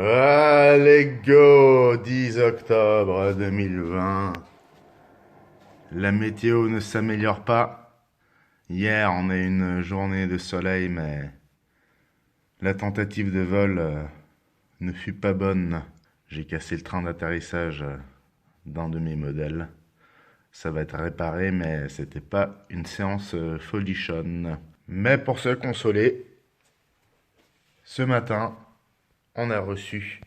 Allez go, 10 octobre 2020. La météo ne s'améliore pas. Hier, on a eu une journée de soleil, mais la tentative de vol ne fut pas bonne. J'ai cassé le train d'atterrissage d'un de mes modèles. Ça va être réparé, mais c'était pas une séance folichonne. Mais pour se consoler, ce matin, on a reçu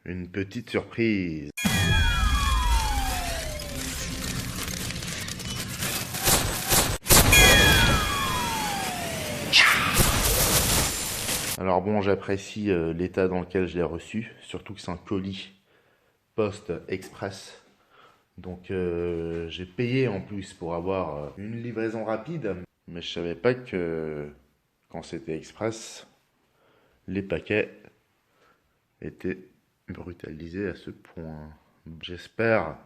une petite surprise. Alors bon, j'apprécie l'état dans lequel je l'ai reçu, surtout que c'est un colis Poste Express. Donc j'ai payé en plus pour avoir une livraison rapide, mais je savais pas que quand c'était Express, les paquets étaient brutalisés à ce point. J'espère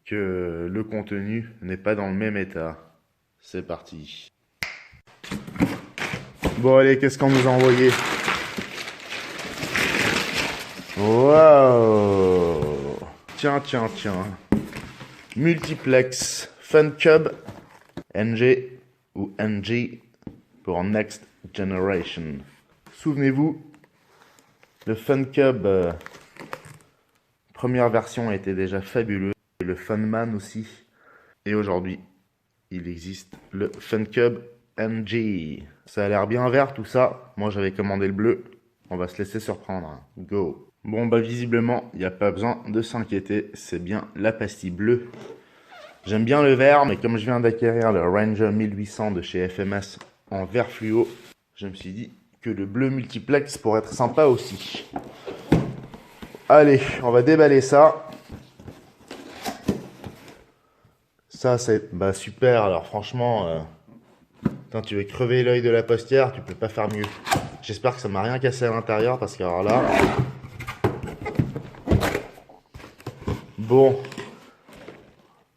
que le contenu n'est pas dans le même état. C'est parti. Bon allez, qu'est-ce qu'on nous a envoyé? Waouh! Tiens. Multiplex Fun Cub NG ou NG pour Next Generation. Souvenez-vous, le Fun Cub première version était déjà fabuleux. Le Funman aussi. Et aujourd'hui, il existe le Fun Cub NG. Ça a l'air bien vert tout ça. Moi j'avais commandé le bleu. On va se laisser surprendre. Go. Bon bah visiblement, il n'y a pas besoin de s'inquiéter. C'est bien la pastille bleue. J'aime bien le vert, mais comme je viens d'acquérir le Ranger 1800 de chez FMS en vert fluo, je me suis dit que le bleu multiplex pourrait être sympa aussi. Allez, on va déballer ça. Ça c'est super, alors franchement, quand tu veux crever l'œil de la postière, tu peux pas faire mieux. J'espère que ça m'a rien cassé à l'intérieur parce que alors là... Bon,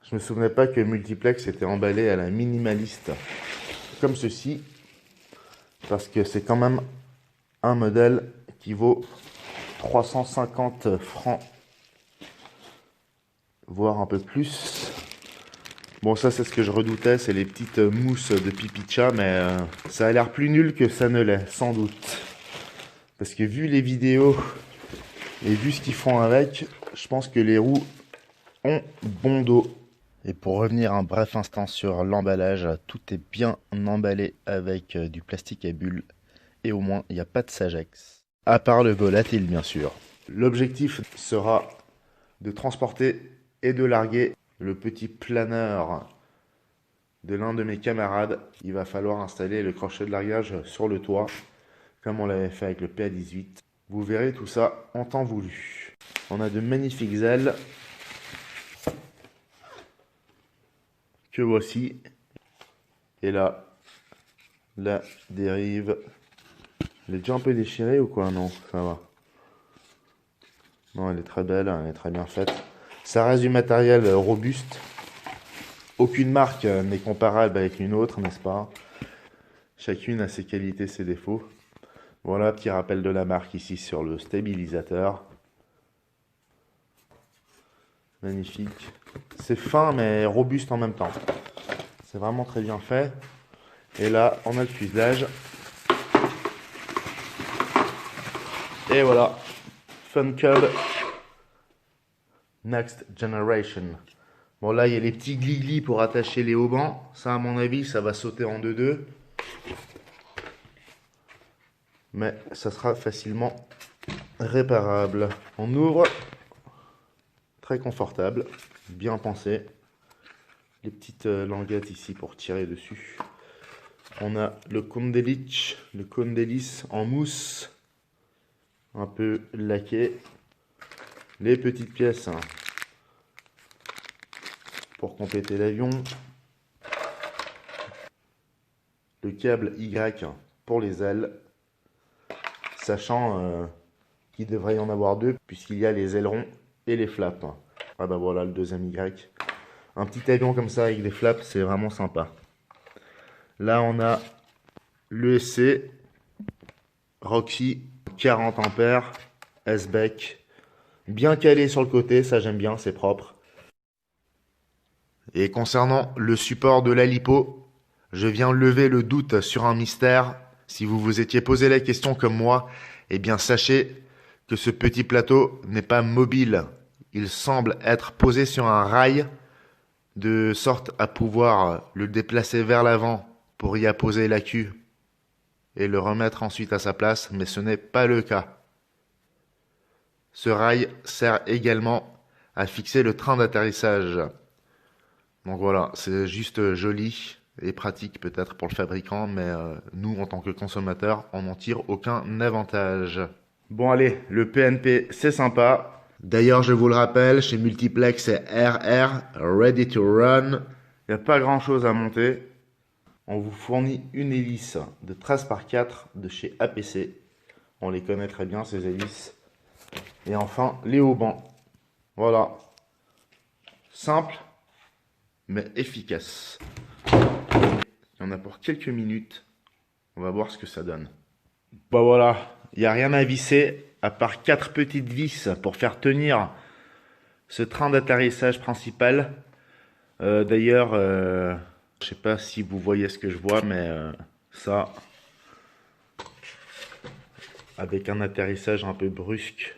je me souvenais pas que multiplex était emballé à la minimaliste comme ceci, parce que c'est quand même un modèle qui vaut 350 francs, voire un peu plus. Bon, ça c'est ce que je redoutais, c'est les petites mousses de pipi de chat, mais ça a l'air plus nul que ça ne l'est, sans doute. Parce que vu les vidéos et vu ce qu'ils font avec, je pense que les roues ont bon dos. Et pour revenir un bref instant sur l'emballage, tout est bien emballé avec du plastique à bulles. Et au moins, il n'y a pas de Sagex. À part le volatile, bien sûr. L'objectif sera de transporter et de larguer le petit planeur de l'un de mes camarades. Il va falloir installer le crochet de largage sur le toit, comme on l'avait fait avec le PA18. Vous verrez tout ça en temps voulu. On a de magnifiques ailes que voici. Et là, la dérive. Elle est déjà un peu déchirée ou quoi? Non, ça va. Non, elle est très belle, elle est très bien faite. Ça reste du matériel robuste. Aucune marque n'est comparable avec une autre, n'est-ce pas? Chacune a ses qualités, ses défauts. Voilà, petit rappel de la marque ici sur le stabilisateur. Magnifique. C'est fin mais robuste en même temps. C'est vraiment très bien fait. Et là, on a le fuselage. Et voilà. Fun Cub Next Generation. Bon là, il y a les petits glis-glis pour attacher les haubans. Ça, à mon avis, ça va sauter en 2-2. Mais ça sera facilement réparable. On ouvre. Très confortable. Bien pensé. Les petites languettes ici pour tirer dessus. On a le cône d'hélice, le cône d'hélice en mousse. Un peu laqué. Les petites pièces pour compléter l'avion. Le câble Y pour les ailes. Sachant qu'il devrait y en avoir deux puisqu'il y a les ailerons et les flaps. Ah bah voilà le deuxième Y. Un petit avion comme ça avec des flaps, c'est vraiment sympa. Là on a l'ESC Roxy 40 ampères S-Bec. Bien calé sur le côté, ça j'aime bien, c'est propre. Et concernant le support de la lipo, je viens lever le doute sur un mystère. Si vous vous étiez posé la question comme moi, eh bien sachez que ce petit plateau n'est pas mobile. Il semble être posé sur un rail de sorte à pouvoir le déplacer vers l'avant pour y apposer la queue et le remettre ensuite à sa place, mais ce n'est pas le cas. Ce rail sert également à fixer le train d'atterrissage. Donc voilà, c'est juste joli et pratique peut-être pour le fabricant, mais nous, en tant que consommateurs, on n'en tire aucun avantage. Bon allez, le PNP, c'est sympa. D'ailleurs, je vous le rappelle, chez Multiplex, c'est RR, Ready to Run. Il n'y a pas grand-chose à monter. On vous fournit une hélice de 13x4 de chez APC. On les connaît très bien, ces hélices. Et enfin, les haubans. Voilà. Simple, mais efficace. Il y en a pour quelques minutes. On va voir ce que ça donne. Bah voilà, il n'y a rien à visser à part 4 petites vis pour faire tenir ce train d'atterrissage principal. D'ailleurs, je sais pas si vous voyez ce que je vois, mais ça, avec un atterrissage un peu brusque,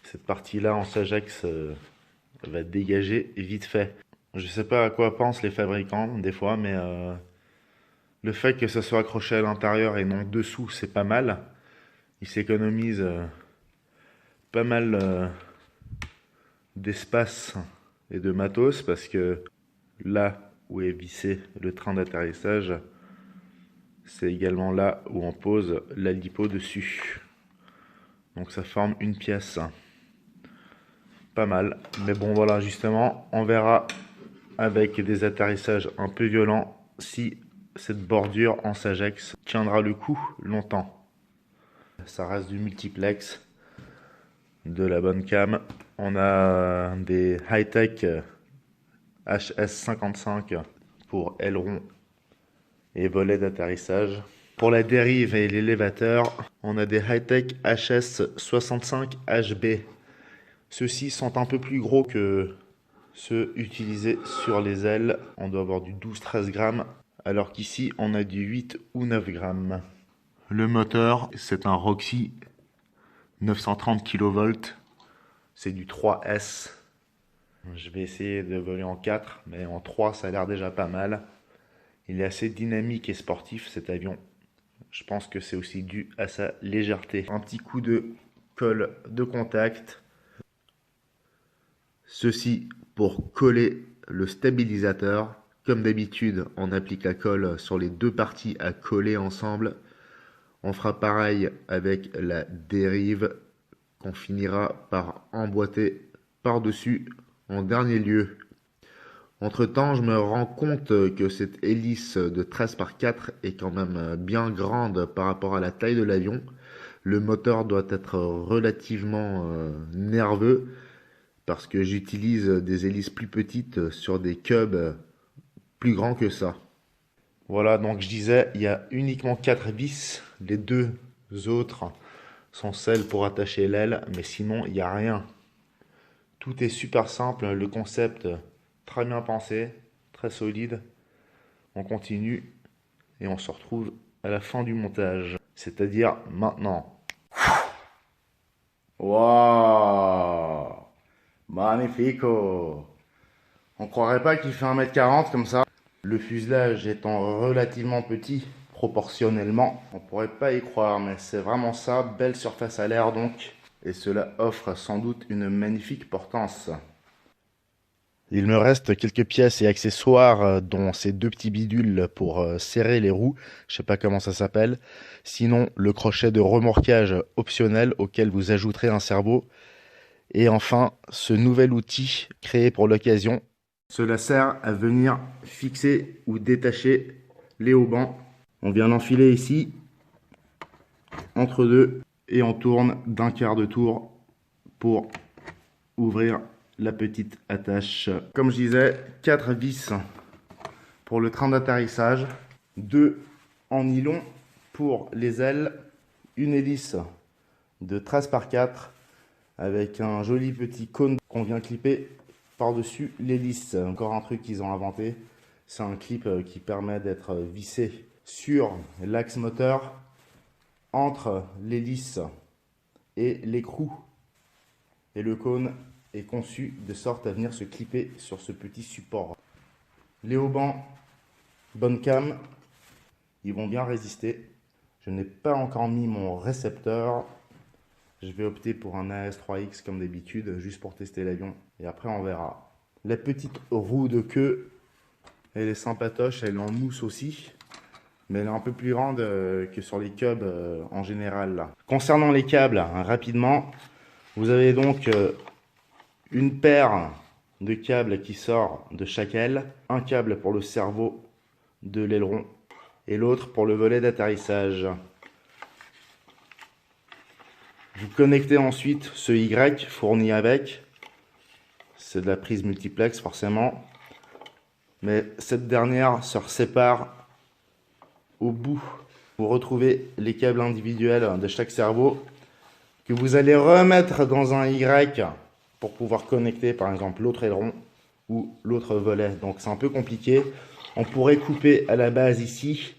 cette partie-là en Sagex va dégager vite fait. Je sais pas à quoi pensent les fabricants des fois, mais le fait que ça soit accroché à l'intérieur et non dessous, c'est pas mal. Il s'économise pas mal d'espace et de matos parce que là où est vissé le train d'atterrissage, c'est également là où on pose la lipo dessus. Donc ça forme une pièce. Pas mal. Mais bon voilà, justement, on verra avec des atterrissages un peu violents si cette bordure en Sagex tiendra le coup longtemps. Ça reste du multiplex, de la bonne cam. On a des high-tech HS55 pour aileron et volet d'atterrissage. Pour la dérive et l'élévateur, on a des high-tech HS65HB. Ceux-ci sont un peu plus gros que ceux utilisés sur les ailes. On doit avoir du 12-13 grammes, alors qu'ici on a du 8 ou 9 grammes. Le moteur, c'est un Roxy 930 kV. C'est du 3S. Je vais essayer de voler en 4, mais en 3 ça a l'air déjà pas mal. Il est assez dynamique et sportif cet avion. Je pense que c'est aussi dû à sa légèreté. Un petit coup de colle de contact. Ceci pour coller le stabilisateur. Comme d'habitude, on applique la colle sur les deux parties à coller ensemble. On fera pareil avec la dérive qu'on finira par emboîter par-dessus en dernier lieu. Entre-temps, je me rends compte que cette hélice de 13x4 est quand même bien grande par rapport à la taille de l'avion. Le moteur doit être relativement nerveux parce que j'utilise des hélices plus petites sur des cubs plus grands que ça. Voilà, donc je disais, il y a uniquement 4 vis. Les deux autres sont celles pour attacher l'aile, mais sinon, il n'y a rien. Tout est super simple, le concept très bien pensé, très solide. On continue et on se retrouve à la fin du montage, c'est-à-dire maintenant. Waouh! Magnifico! On croirait pas qu'il fait 1m40 comme ça. Le fuselage étant relativement petit, proportionnellement, on pourrait pas y croire, mais c'est vraiment ça, belle surface à l'air donc. Et cela offre sans doute une magnifique portance. Il me reste quelques pièces et accessoires, dont ces deux petits bidules pour serrer les roues. Je sais pas comment ça s'appelle. Sinon, le crochet de remorquage optionnel auquel vous ajouterez un cerveau. Et enfin, ce nouvel outil créé pour l'occasion. Cela sert à venir fixer ou détacher les haubans. On vient l'enfiler ici, entre deux, et on tourne d'un quart de tour pour ouvrir la petite attache. Comme je disais, 4 vis pour le train d'atterrissage, 2 en nylon pour les ailes, une hélice de 13 par 4 avec un joli petit cône qu'on vient clipper par-dessus l'hélice. Encore un truc qu'ils ont inventé, c'est un clip qui permet d'être vissé sur l'axe moteur entre l'hélice et l'écrou. Et le cône est conçu de sorte à venir se clipper sur ce petit support. Les haubans, bonne cam, ils vont bien résister. Je n'ai pas encore mis mon récepteur. Je vais opter pour un AS3X comme d'habitude, juste pour tester l'avion. Et après, on verra. La petite roue de queue, elle est sympatoche, elle est en mousse aussi. Mais elle est un peu plus grande que sur les Cubs en général. Là. Concernant les câbles, hein, rapidement, vous avez donc une paire de câbles qui sort de chaque aile. Un câble pour le cerveau de l'aileron et l'autre pour le volet d'atterrissage. Vous connectez ensuite ce Y fourni avec. C'est de la prise multiplex forcément. Mais cette dernière se sépare au bout. Vous retrouvez les câbles individuels de chaque cerveau que vous allez remettre dans un Y pour pouvoir connecter par exemple l'autre aileron ou l'autre volet. Donc c'est un peu compliqué. On pourrait couper à la base ici,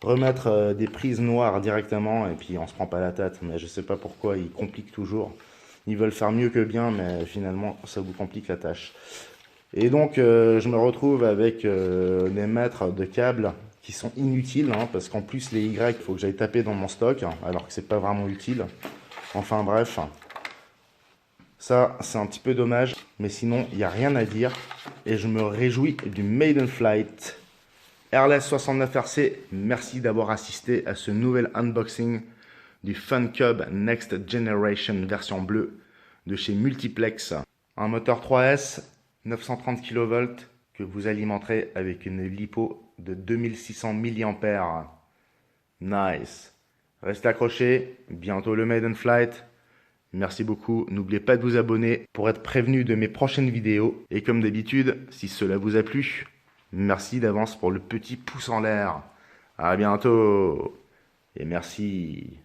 remettre des prises noires directement et puis on se prend pas la tête. Mais je sais pas pourquoi ils compliquent toujours. Ils veulent faire mieux que bien, mais finalement ça vous complique la tâche. Et donc je me retrouve avec des mètres de câbles qui sont inutiles, hein, parce qu'en plus les Y, il faut que j'aille taper dans mon stock, hein, alors que c'est pas vraiment utile. Enfin bref, ça c'est un petit peu dommage, mais sinon il n'y a rien à dire. Et je me réjouis du Maiden Flight Airless 69 RC. Merci d'avoir assisté à ce nouvel unboxing du FunCub Next Generation version bleue de chez Multiplex. Un moteur 3S, 930 kV, que vous alimenterez avec une lipo de 2600 mAh. Nice. Restez accrochés, bientôt le Maiden Flight. Merci beaucoup, n'oubliez pas de vous abonner pour être prévenu de mes prochaines vidéos. Et comme d'habitude, si cela vous a plu, merci d'avance pour le petit pouce en l'air. À bientôt et merci.